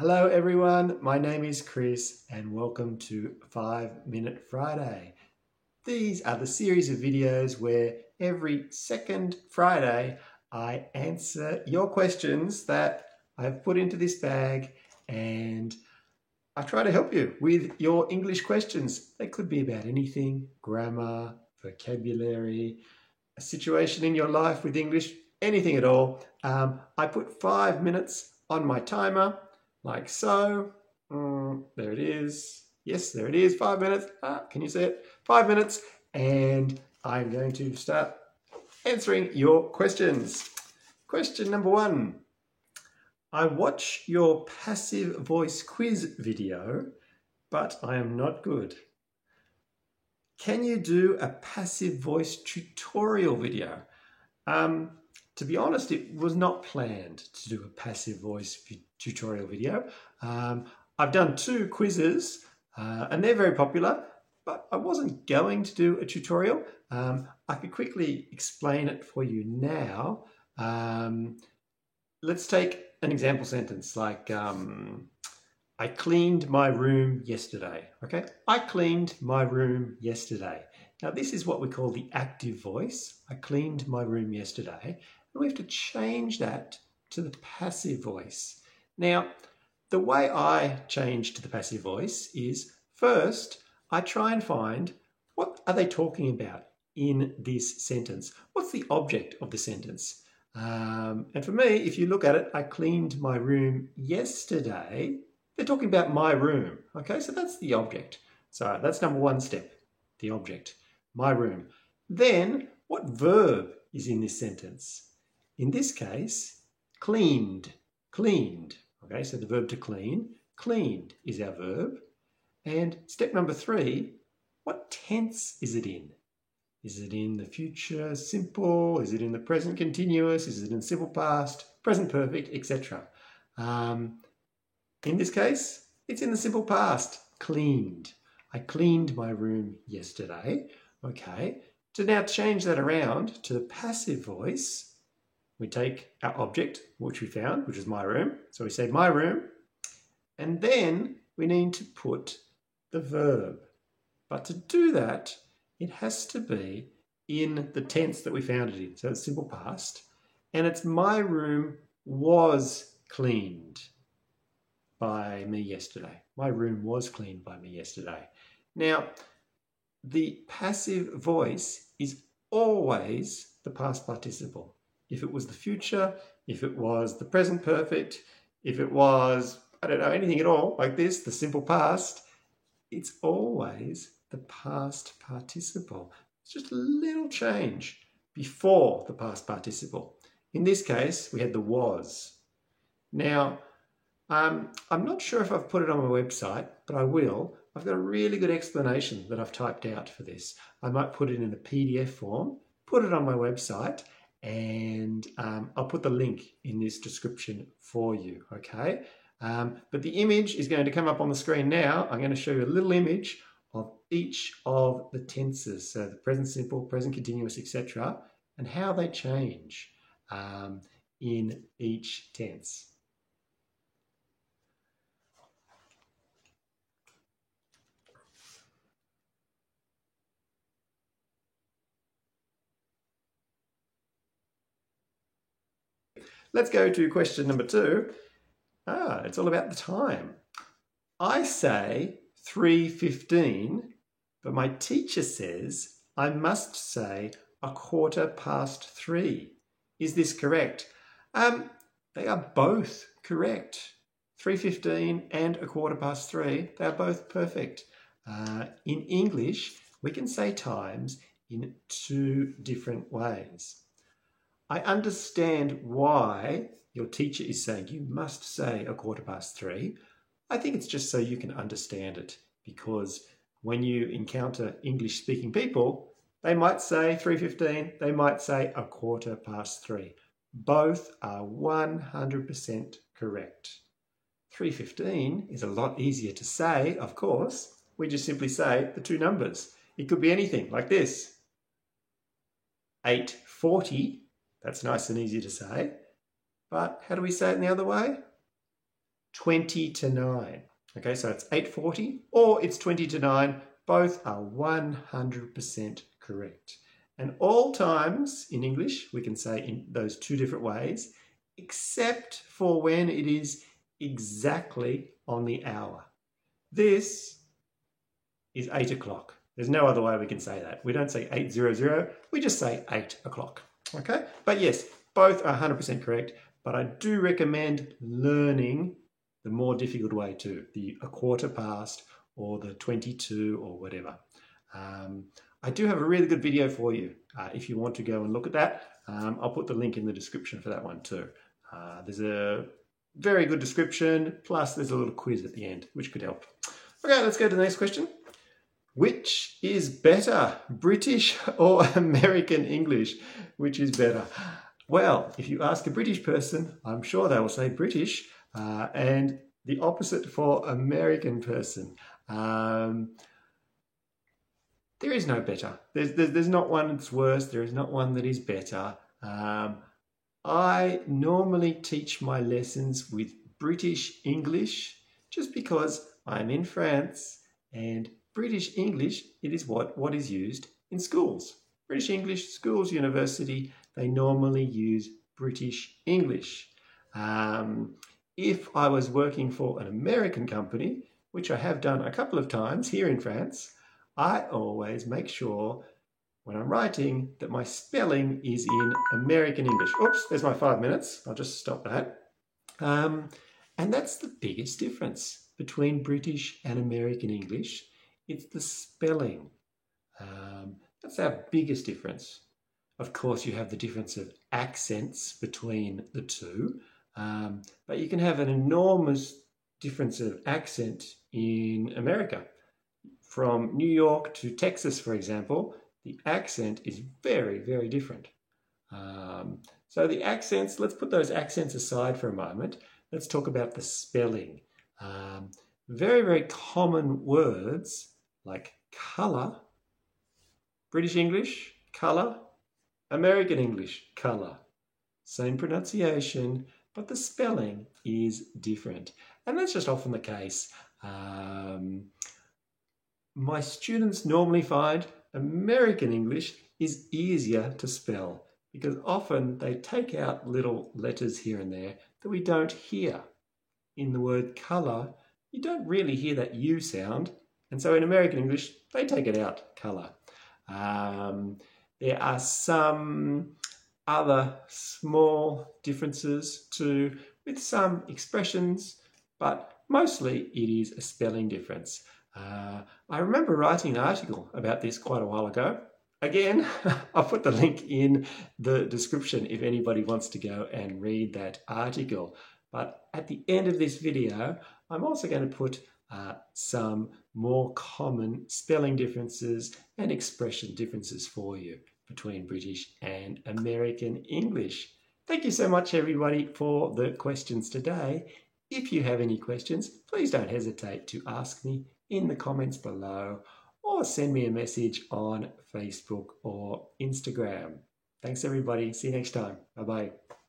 Hello everyone, my name is Chris and welcome to 5 Minute Friday. These are the series of videos where every second Friday I answer your questions that I've put into this bag and I try to help you with your English questions. They could be about anything, grammar, vocabulary, a situation in your life with English, anything at all. I put 5 minutes on my timer. Like so. There it is. Yes, there it is. 5 minutes. Can you see it? 5 minutes. And I'm going to start answering your questions. Question number 1. I watch your passive voice quiz video, but I am not good. Can you do a passive voice tutorial video? To be honest, it was not planned to do a passive voice tutorial video. I've done 2 quizzes and they're very popular, but I wasn't going to do a tutorial. I could quickly explain it for you now. Let's take an example sentence like, I cleaned my room yesterday. Okay, I cleaned my room yesterday. Now this is what we call the active voice. I cleaned my room yesterday. And we have to change that to the passive voice. Now, the way I change to the passive voice is first, I try and find what are they talking about in this sentence? What's the object of the sentence? And for me, if you look at it, I cleaned my room yesterday. They're talking about my room. Okay, so that's the object. So that's number 1 step, the object, my room. Then, what verb is in this sentence? In this case, cleaned, cleaned. Okay, so the verb to clean, cleaned is our verb. And step number 3, what tense is it in? Is it in the future simple? Is it in the present continuous? Is it in simple past, present perfect, etc.? In this case, it's in the simple past, cleaned. I cleaned my room yesterday. Okay, to now change that around to the passive voice, we take our object, which we found, which is my room. So we say my room, and then we need to put the verb. But to do that, it has to be in the tense that we found it in. So it's simple past, and it's my room was cleaned by me yesterday. My room was cleaned by me yesterday. Now, the passive voice is always the past participle. If it was the future, if it was the present perfect, if it was, I don't know, anything at all, like this, the simple past, it's always the past participle. It's just a little change before the past participle. In this case, we had the was. Now, I'm not sure if I've put it on my website, but I will. I've got a really good explanation that I've typed out for this. I might put it in a PDF form, put it on my website, and I'll put the link in this description for you, okay? But the image is going to come up on the screen now. I'm going to show you a little image of each of the tenses, so the present simple, present continuous, etc., and how they change in each tense. Let's go to question number 2. It's all about the time. I say 3:15, but my teacher says I must say 3:15. Is this correct? They are both correct. 3:15 and 3:15, they are both perfect. In English, we can say times in 2 different ways. I understand why your teacher is saying you must say 3:15. I think it's just so you can understand it, because when you encounter English-speaking people, they might say 3:15, they might say 3:15. Both are 100% correct. 3:15 is a lot easier to say, of course. We just simply say the 2 numbers. It could be anything like this. 8:40. That's nice and easy to say. But how do we say it in the other way? 20 to 9. Okay, so it's 8:40 or it's 20 to 9. Both are 100% correct. And all times in English, we can say in those two different ways, except for when it is exactly on the hour. This is 8 o'clock. There's no other way we can say that. We don't say 8:00, we just say 8 o'clock. Okay? But yes, both are 100% correct, but I do recommend learning the more difficult way too, the a quarter past or the 22 or whatever. I do have a really good video for you if you want to go and look at that. I'll put the link in the description for that one too. There's a very good description, plus there's a little quiz at the end, which could help. Okay, let's go to the next question. Which is better, British or American English? Which is better? Well, if you ask a British person, I'm sure they will say British, and the opposite for American person. There is no better. There's not one that's worse. There is not one that is better. I normally teach my lessons with British English just because I'm in France, and British English, it is what is used in schools. British English, schools, university, they normally use British English. If I was working for an American company, which I have done a couple of times here in France, I always make sure when I'm writing that my spelling is in American English. Oops, there's my 5 minutes. I'll just stop that. And that's the biggest difference between British and American English. It's the spelling. That's our biggest difference. Of course, you have the difference of accents between the two, but you can have an enormous difference of accent in America. From New York to Texas, for example, the accent is very, very different. So the accents, let's put those accents aside for a moment. Let's talk about the spelling. Very, very common words like colour, British English, colour, American English, colour. Same pronunciation, but the spelling is different. And that's just often the case. My students normally find American English is easier to spell because often they take out little letters here and there that we don't hear. In the word colour, you don't really hear that U sound. And so in American English, they take it out, colour. There are some other small differences too with some expressions, but mostly it is a spelling difference. I remember writing an article about this quite a while ago. Again, I'll put the link in the description if anybody wants to go and read that article. But at the end of this video, I'm also going to put some more common spelling differences and expression differences for you between British and American English. Thank you so much, everybody, for the questions today. If you have any questions, please don't hesitate to ask me in the comments below or send me a message on Facebook or Instagram. Thanks, everybody. See you next time. Bye-bye.